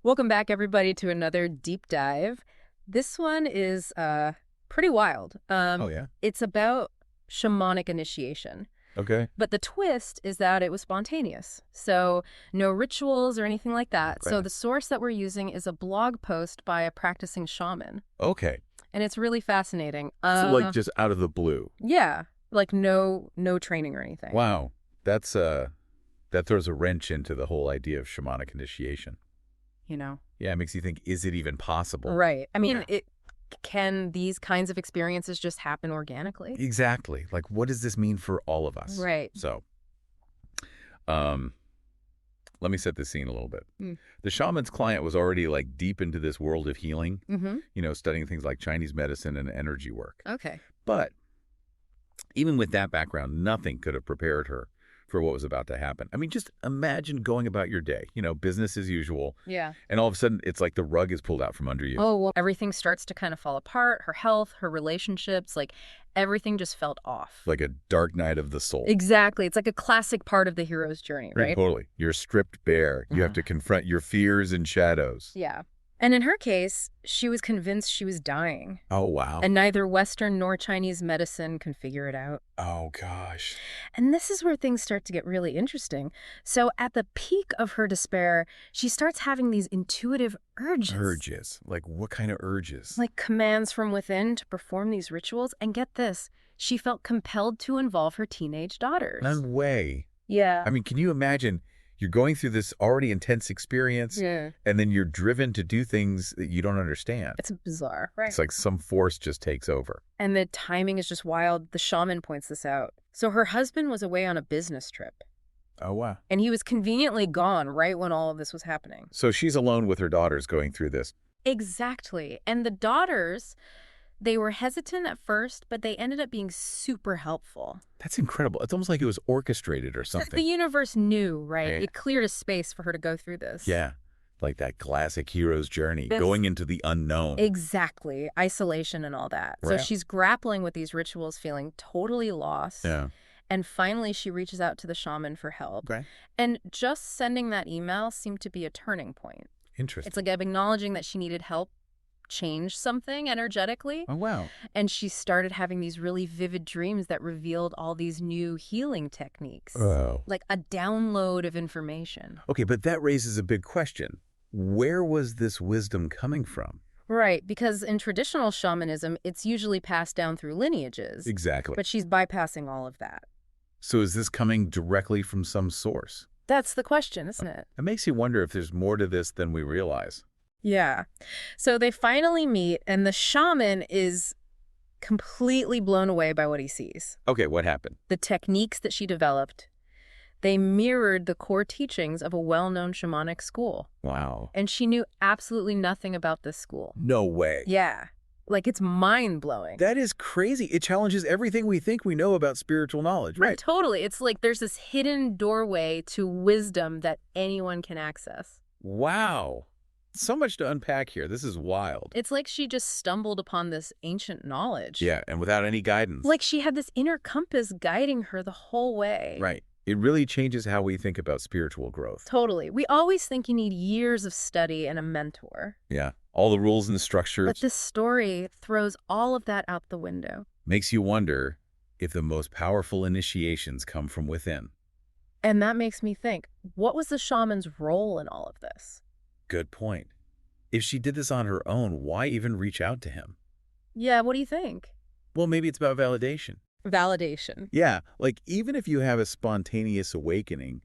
Welcome back, everybody, to another deep dive. This one is pretty wild. Oh, yeah? It's about shamanic initiation. Okay. But the twist is that it was spontaneous. So no rituals or anything like that. So Okay. the source that we're using is a blog post by a practicing shaman. Okay. And it's really fascinating. So, like, just out of the blue. Yeah, like no training or anything. Wow. That's, that throws a wrench into the whole idea of shamanic initiation. You know? Yeah, it makes you think, is it even possible? Right. I mean, can these kinds of experiences just happen organically? Exactly. Like, what does this mean for all of us? Right. So, let me set the scene a little bit. Mm. The shaman's client was already, like, deep into this world of healing, Mm-hmm. Studying things like Chinese medicine and energy work. Okay. But even with that background, nothing could have prepared her for what was about to happen. I mean, just imagine going about your day, business as usual, Yeah. and all of a sudden it's like the rug is pulled out from under you. Oh, well, everything starts to kind of fall apart. Her health, her relationships, like everything just felt off. Like a dark night of the soul. Exactly. It's like a classic part of the hero's journey, right? Totally. You're stripped bare. You have to confront your fears and shadows. Yeah. And in her case, she was convinced she was dying. Oh, wow. And neither Western nor Chinese medicine can figure it out. Oh, gosh. And this is where things start to get really interesting. So at the peak of her despair, she starts having these intuitive urges. Urges. Like, what kind of urges? Like commands from within to perform these rituals. And get this, she felt compelled to involve her teenage daughters. No way. Yeah. I mean, can you imagine? You're going through this already intense experience, Yeah. and then you're driven to do things that you don't understand. It's bizarre, right? It's like some force just takes over. And the timing is just wild. The shaman points this out. So her husband was away on a business trip, Oh, wow. and he was conveniently gone right when all of this was happening. So she's alone with her daughters going through this. Exactly. And the daughters, they were hesitant at first, but they ended up being super helpful. That's incredible. It's almost like it was orchestrated or The something. universe knew, right? Yeah. It cleared a space for her to go through this. Yeah. Like that classic hero's journey, This- going into the unknown. Exactly. Isolation and all that. So Right. she's grappling with these rituals, feeling totally lost. Yeah. And finally, she reaches out to the shaman for help. Okay. And just sending that email seemed to be a turning point. Interesting. It's like acknowledging that she needed help change something energetically. Oh, wow. And she started having these really vivid dreams that revealed all these new healing techniques. Oh. Like a download of information. Okay, but that raises a big question. Where was this wisdom coming from? Right, because in traditional shamanism, it's usually passed down through lineages. Exactly. But she's bypassing all of that. So is this coming directly from some source? That's the question, isn't it? It makes you wonder if there's more to this than we realize. Yeah. So they finally meet, and the shaman is completely blown away by what he sees. Okay, what happened? The techniques that she developed, they mirrored the core teachings of a well-known shamanic school. Wow. And she knew absolutely nothing about this school. No way. Yeah. Like, it's mind-blowing. That is crazy. It challenges everything we think we know about spiritual knowledge, right? Totally. It's like there's this hidden doorway to wisdom that anyone can access. Wow. So much to unpack here. This is wild. It's like she just stumbled upon this ancient knowledge. Yeah, and without any guidance. Like she had this inner compass guiding her the whole way. Right. It really changes how we think about spiritual growth. Totally. We always think you need years of study and a mentor. Yeah. All the rules and structures. But this story throws all of that out the window. Makes you wonder if the most powerful initiations come from within. And that makes me think, what was the shaman's role in all of this? Good point. If she did this on her own, why even reach out to him? Yeah, what do you think? Well, maybe it's about validation. Validation. Yeah, like even if you have a spontaneous awakening,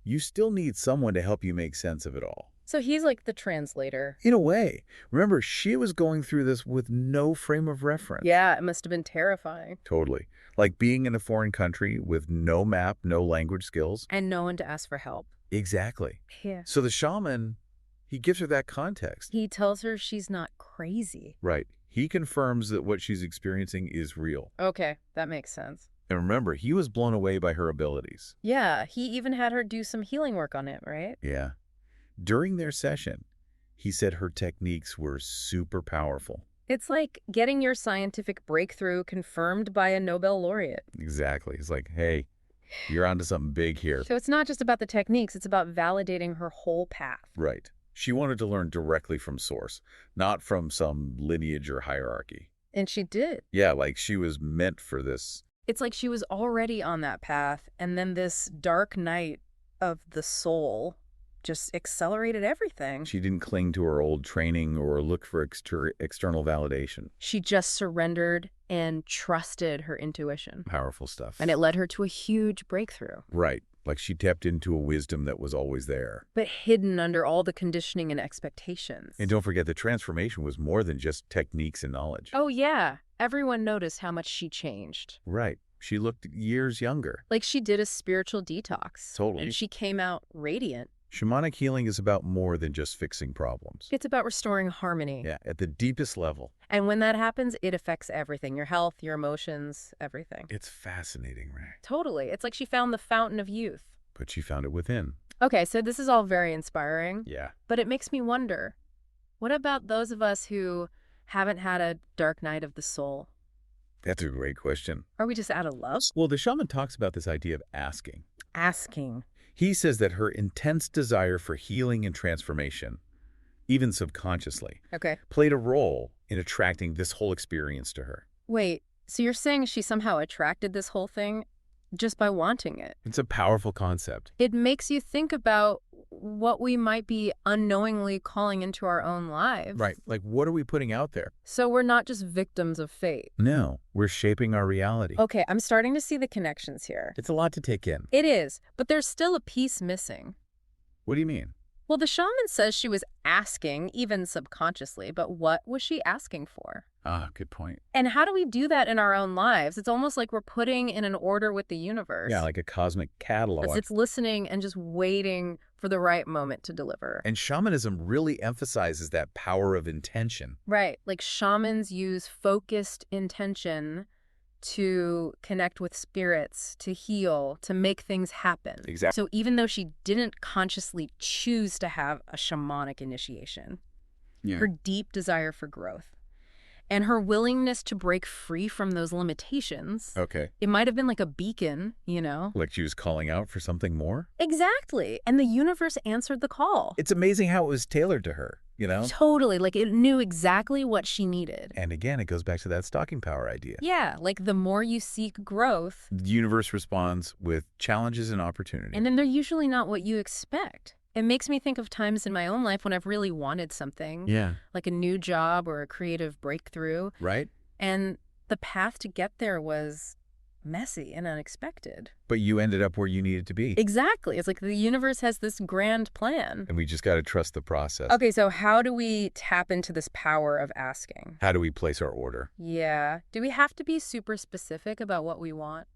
you still need someone to help you make sense of it all. So he's like the translator. In a way. Remember, she was going through this with no frame of reference. Yeah, it must have been terrifying. Totally. Like being in a foreign country with no map, no language skills. And no one to ask for help. Exactly. Yeah. So the shaman, he gives her that context. He tells her she's not crazy. Right. He confirms that what she's experiencing is real. Okay, that makes sense. And remember, he was blown away by her abilities. Yeah, he even had her do some healing work on it, right? Yeah. During their session, he said her techniques were super powerful. It's like getting your scientific breakthrough confirmed by a Nobel laureate. Exactly. It's like, hey, you're onto something big here. So it's not just about the techniques, it's about validating her whole path. Right. She wanted to learn directly from source, not from some lineage or hierarchy. And she did. Yeah, like she was meant for this. It's like she was already on that path, and then this dark night of the soul just accelerated everything. She didn't cling to her old training or look for external validation. She just surrendered and trusted her intuition. Powerful stuff. And it led her to a huge breakthrough. Right. Like she tapped into a wisdom that was always there. But hidden under all the conditioning and expectations. And don't forget, the transformation was more than just techniques and knowledge. Oh, yeah. Everyone noticed how much she changed. Right. She looked years younger. Like she did a spiritual detox. Totally. And she came out radiant. Shamanic healing is about more than just fixing problems. It's about restoring harmony. Yeah, at the deepest level. And when that happens, it affects everything. Your health, your emotions, everything. It's fascinating, Ray. Totally. It's like she found the fountain of youth. But she found it within. Okay, so this is all very inspiring. Yeah. But it makes me wonder, what about those of us who haven't had a dark night of the soul? That's a great question. Are we just out of love? Well, the shaman talks about this idea of asking. Asking. He says that her intense desire for healing and transformation, even subconsciously, Okay. played a role in attracting this whole experience to her. Wait, so you're saying she somehow attracted this whole thing just by wanting it? It's a powerful concept. It makes you think about what we might be unknowingly calling into our own lives. Right. Like, what are we putting out there? So we're not just victims of fate. No, we're shaping our reality. Okay, I'm starting to see the connections here. It's a lot to take in. It is, but there's still a piece missing. What do you mean? Well, the shaman says she was asking, even subconsciously, but what was she asking for? Ah, good point. And how do we do that in our own lives? It's almost like we're putting in an order with the universe. Yeah, like a cosmic catalog. It's listening and just waiting for the right moment to deliver. And shamanism really emphasizes that power of intention. Right. Like shamans use focused intention to connect with spirits, to heal, to make things happen. Exactly. So even though she didn't consciously choose to have a shamanic initiation, her deep desire for growth and her willingness to break free from those limitations, Okay. it might have been like a beacon, you know? Like she was calling out for something more? Exactly. And the universe answered the call. It's amazing how it was tailored to her, you know? Totally. Like it knew exactly what she needed. And again, it goes back to that stalking power idea. Yeah, like the more you seek growth, The universe responds with challenges and opportunity. and then they're usually not what you expect. It makes me think of times in my own life when I've really wanted something, Yeah. like a new job or a creative breakthrough, Right? and the path to get there was messy and unexpected. But you ended up where you needed to be. Exactly. It's like the universe has this grand plan. And we just got to trust the process. Okay, so how do we tap into this power of asking? How do we place our order? Yeah. Do we have to be super specific about what we want?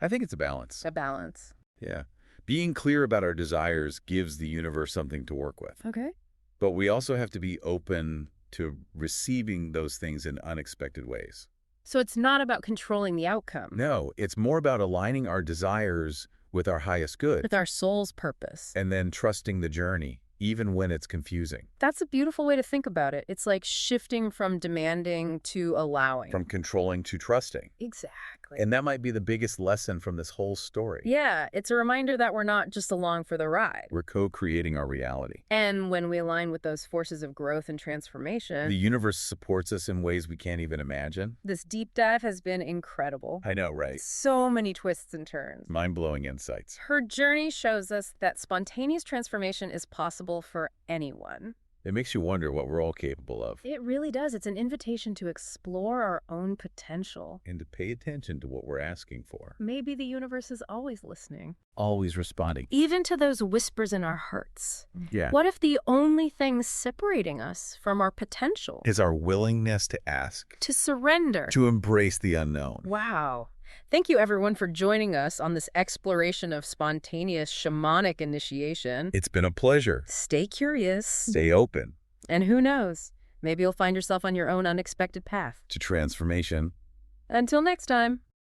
I think it's a balance. A balance. Yeah. Being clear about our desires gives the universe something to work with. Okay. But we also have to be open to receiving those things in unexpected ways. So it's not about controlling the outcome. No, it's more about aligning our desires with our highest good With our soul's purpose. and then trusting the journey, even when it's confusing. That's a beautiful way to think about it. It's like shifting from demanding to allowing. From controlling to trusting. Exactly. And that might be the biggest lesson from this whole story. Yeah, it's a reminder that we're not just along for the ride. We're co-creating our reality. And when we align with those forces of growth and transformation, The universe supports us in ways we can't even imagine. this deep dive has been incredible. I know, right? So many twists and turns. Mind-blowing insights. Her journey shows us that spontaneous transformation is possible for anyone. It makes you wonder what we're all capable of. It really does. It's an invitation to explore our own potential. And to pay attention to what we're asking for. Maybe the universe is always listening. Always responding. Even to those whispers in our hearts. Yeah. What if the only thing separating us from our potential Is our willingness to ask. to surrender? To embrace the unknown. Wow. Thank you, everyone, for joining us on this exploration of spontaneous shamanic initiation. It's been a pleasure. Stay curious. Stay open And who knows, maybe you'll find yourself on your own unexpected path. to transformation. Until next time.